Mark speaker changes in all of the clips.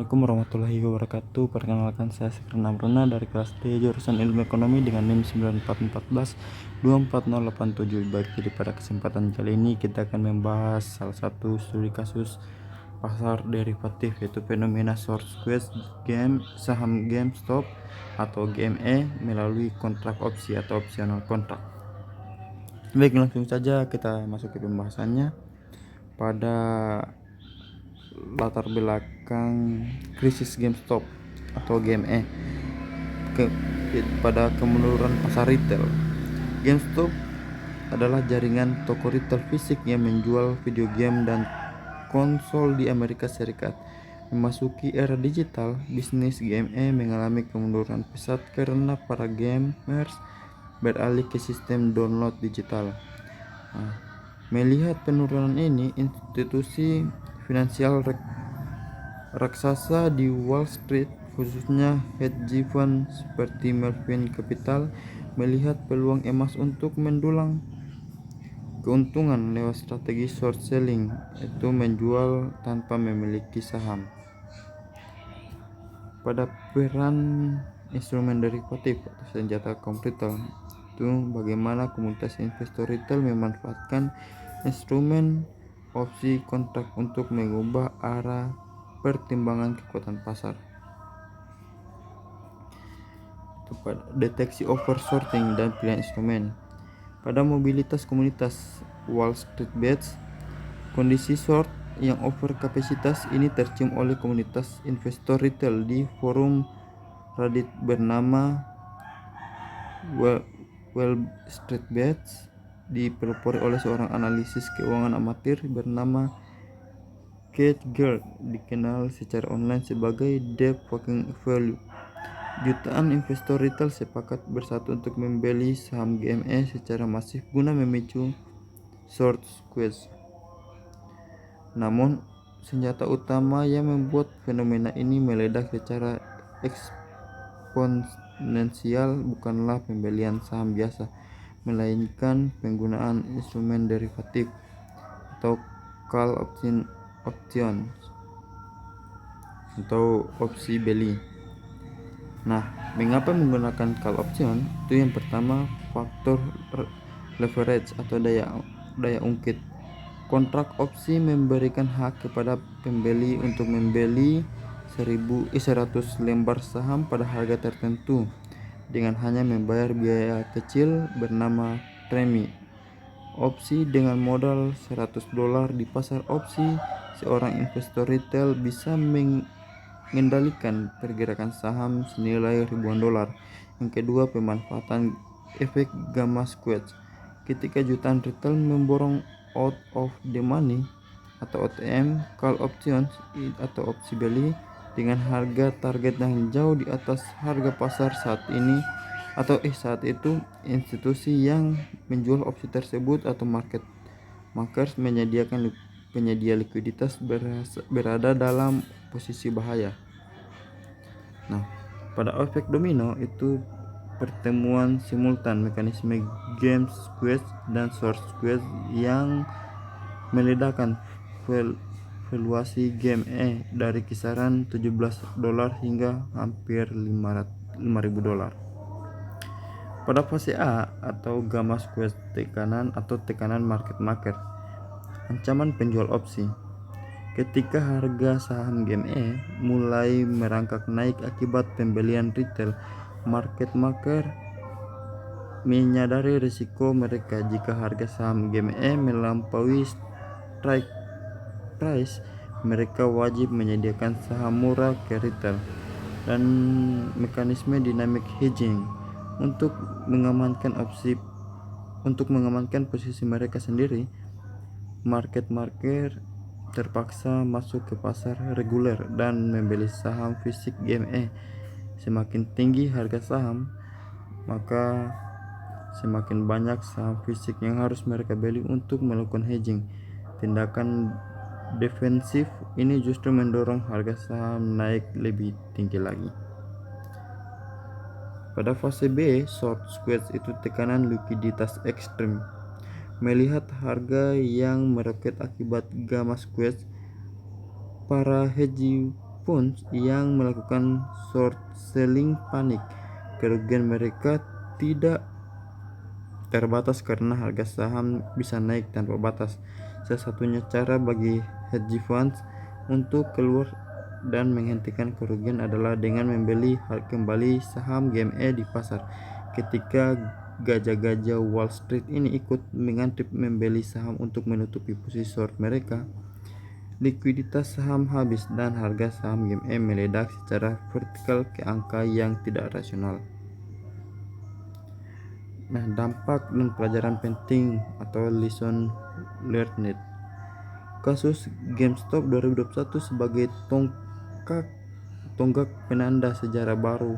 Speaker 1: Assalamualaikum warahmatullahi wabarakatuh. Perkenalkan, saya Sekren Amruna dari kelas D jurusan Ilmu Ekonomi dengan NIM 9414240087. Baik, jadi pada kesempatan kali ini kita akan membahas salah satu studi kasus pasar derivatif, yaitu fenomena short squeeze game saham GameStop atau GME melalui kontrak opsi atau optional kontrak. Baik, langsung saja kita masuk ke pembahasannya. Pada latar belakang krisis GameStop atau GME pada kemunduran pasar retail. GameStop adalah jaringan toko retail fisik yang menjual video game dan konsol di Amerika Serikat. Memasuki era digital, bisnis GME mengalami kemunduran pesat karena para gamers beralih ke sistem download digital. Melihat penurunan ini, institusi finansial raksasa di Wall Street, khususnya hedge fund seperti Melvin Capital, melihat peluang emas untuk mendulang keuntungan lewat strategi short selling, yaitu menjual tanpa memiliki saham. Pada peran instrumen derivatif atau senjata kaum retail, itu bagaimana komunitas investor retail memanfaatkan instrumen opsi kontrak untuk mengubah arah pertimbangan kekuatan pasar. Deteksi overshorting dan pilihan instrumen. Pada mobilitas komunitas Wall Street Bets, kondisi short yang over kapasitas ini tercium oleh komunitas investor retail di forum Reddit bernama Wall Street Bets, dipelopori oleh seorang analisis keuangan amatir bernama Kate Gerd, dikenal secara online sebagai Deep Fucking Value. Jutaan investor retail sepakat bersatu untuk membeli saham GME secara masif guna memicu short squeeze. Namun, senjata utama yang membuat fenomena ini meledak secara eksponensial bukanlah pembelian saham biasa, melainkan penggunaan instrumen derivatif atau call options atau opsi beli. Mengapa menggunakan call option? Itu yang pertama, faktor leverage atau daya ungkit. Kontrak opsi memberikan hak kepada pembeli untuk membeli 100 lembar saham pada harga tertentu dengan hanya membayar biaya kecil bernama premi. Opsi dengan modal $100 di pasar opsi, seorang investor retail bisa mengendalikan pergerakan saham senilai ribuan dolar. Yang kedua, pemanfaatan efek gamma squeeze. Ketika jutaan retail memborong out of the money atau OTM, call options atau opsi beli dengan harga target yang jauh di atas harga pasar saat itu, institusi yang menjual opsi tersebut atau market makers menyediakan penyedia likuiditas berada dalam posisi bahaya. Pada efek domino, itu pertemuan simultan mekanisme game squeeze dan short squeeze yang meledakkan valuasi GME dari kisaran $17 hingga hampir $5.000. Pada fase A atau gamma squeeze, tekanan market maker. Ancaman penjual opsi. Ketika harga saham GME mulai merangkak naik akibat pembelian retail, market maker menyadari risiko mereka. Jika harga saham GME melampaui strike price, mereka wajib menyediakan saham murah ke retail dan mekanisme dynamic hedging untuk mengamankan posisi mereka sendiri. Market maker terpaksa masuk ke pasar reguler dan membeli saham fisik GME. Semakin tinggi harga saham, maka semakin banyak saham fisik yang harus mereka beli untuk melakukan hedging. Tindakan defensif ini justru mendorong harga saham naik lebih tinggi lagi. Pada fase B, short squeeze, itu tekanan likuiditas ekstrim. Melihat harga yang meroket akibat gamma squeeze, para hedge funds yang melakukan short selling panik. Kerugian mereka tidak terbatas karena harga saham bisa naik tanpa batas. Salah satunya cara bagi hedge funds untuk keluar dan menghentikan kerugian adalah dengan membeli kembali saham GME di pasar. Ketika gajah-gajah Wall Street ini ikut mengantri membeli saham untuk menutupi posisi short mereka, likuiditas saham habis dan harga saham GME meledak secara vertikal ke angka yang tidak rasional. Nah, dampak dan pelajaran penting atau lesson learned. Kasus GameStop 2021 sebagai tonggak penanda sejarah baru.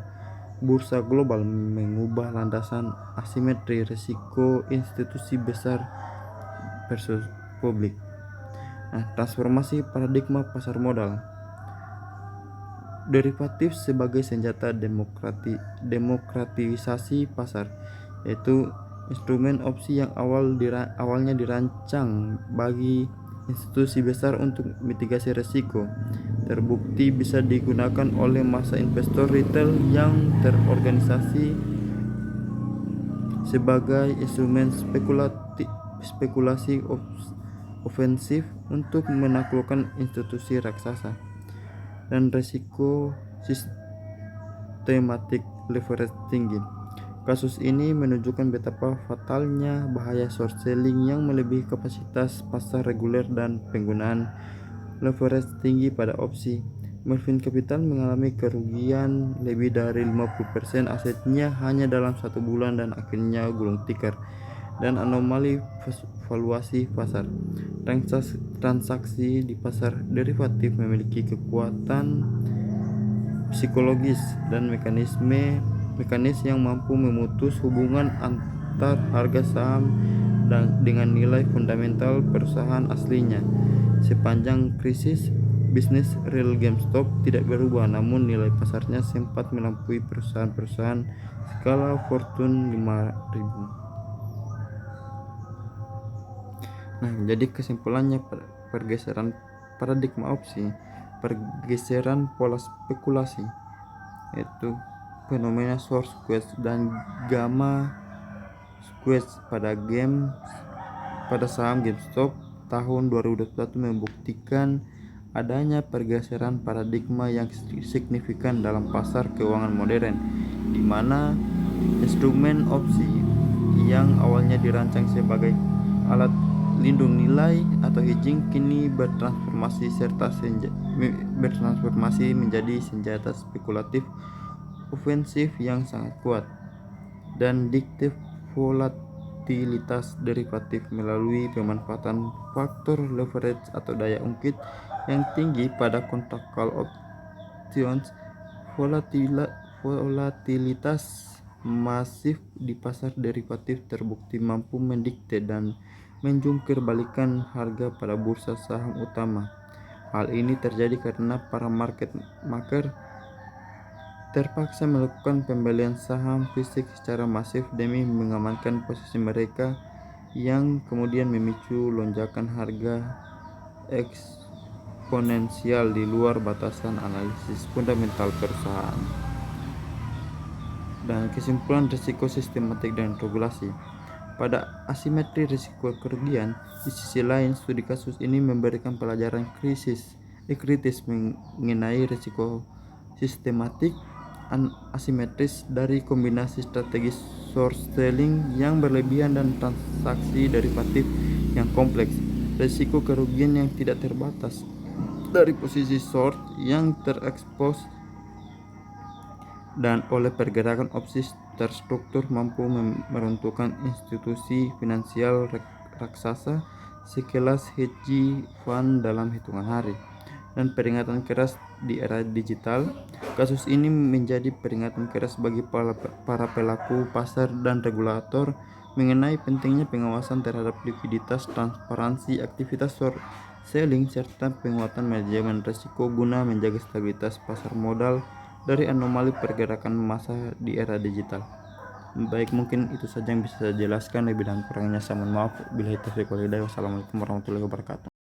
Speaker 1: Bursa global mengubah landasan asimetri risiko institusi besar versus publik. Nah, transformasi paradigma pasar modal. Derivatif sebagai senjata demokratisasi pasar, yaitu instrumen opsi yang awalnya dirancang bagi institusi besar untuk mitigasi risiko, terbukti bisa digunakan oleh massa investor retail yang terorganisasi sebagai instrumen spekulasi ofensif untuk menaklukkan institusi raksasa. Dan risiko sistematik leverage tinggi. Kasus ini menunjukkan betapa fatalnya bahaya short selling yang melebihi kapasitas pasar reguler dan penggunaan leverage tinggi pada opsi. Melvin Capital mengalami kerugian lebih dari 50% asetnya hanya dalam 1 bulan dan akhirnya gulung tikar. Dan anomali valuasi pasar. Transaksi di pasar derivatif memiliki kekuatan psikologis dan mekanis yang mampu memutus hubungan antar harga saham dengan nilai fundamental perusahaan aslinya. Sepanjang krisis, bisnis real GameStop tidak berubah, namun nilai pasarnya sempat melampaui perusahaan-perusahaan skala Fortune 5000. Nah, jadi kesimpulannya, pergeseran paradigma opsi, pergeseran pola spekulasi, yaitu fenomena short squeeze dan gamma squeeze pada saham GameStop tahun 2021 membuktikan adanya pergeseran paradigma yang signifikan dalam pasar keuangan modern, di mana instrumen opsi yang awalnya dirancang sebagai alat lindung nilai atau hedging kini bertransformasi menjadi senjata spekulatif ofensif yang sangat kuat, dan dikte volatilitas derivatif melalui pemanfaatan faktor leverage atau daya ungkit yang tinggi pada kontrak call options. Volatilitas masif di pasar derivatif terbukti mampu mendikte dan menjungkir balikan harga pada bursa saham utama. Hal ini terjadi karena para market maker terpaksa melakukan pembelian saham fisik secara masif demi mengamankan posisi mereka, yang kemudian memicu lonjakan harga eksponensial di luar batasan analisis fundamental perusahaan. Dan kesimpulan risiko sistematik dan regulasi. Pada asimetri risiko kerugian, di sisi lain studi kasus ini memberikan pelajaran kritis mengenai risiko sistematik asimetris dari kombinasi strategi short selling yang berlebihan dan transaksi derivatif yang kompleks. Risiko kerugian yang tidak terbatas dari posisi short yang terekspos dan oleh pergerakan opsi terstruktur mampu meruntuhkan institusi finansial raksasa sekelas hedge fund dalam hitungan hari. Dan peringatan keras di era digital. Kasus ini menjadi peringatan keras bagi para pelaku pasar dan regulator mengenai pentingnya pengawasan terhadap likuiditas, transparansi aktivitas short selling, serta penguatan manajemen risiko guna menjaga stabilitas pasar modal dari anomali pergerakan massa di era digital. Baik, mungkin itu saja yang bisa saya jelaskan. Lebih dan kurangnya saya mohon maaf. Wassalamualaikum warahmatullahi wabarakatuh.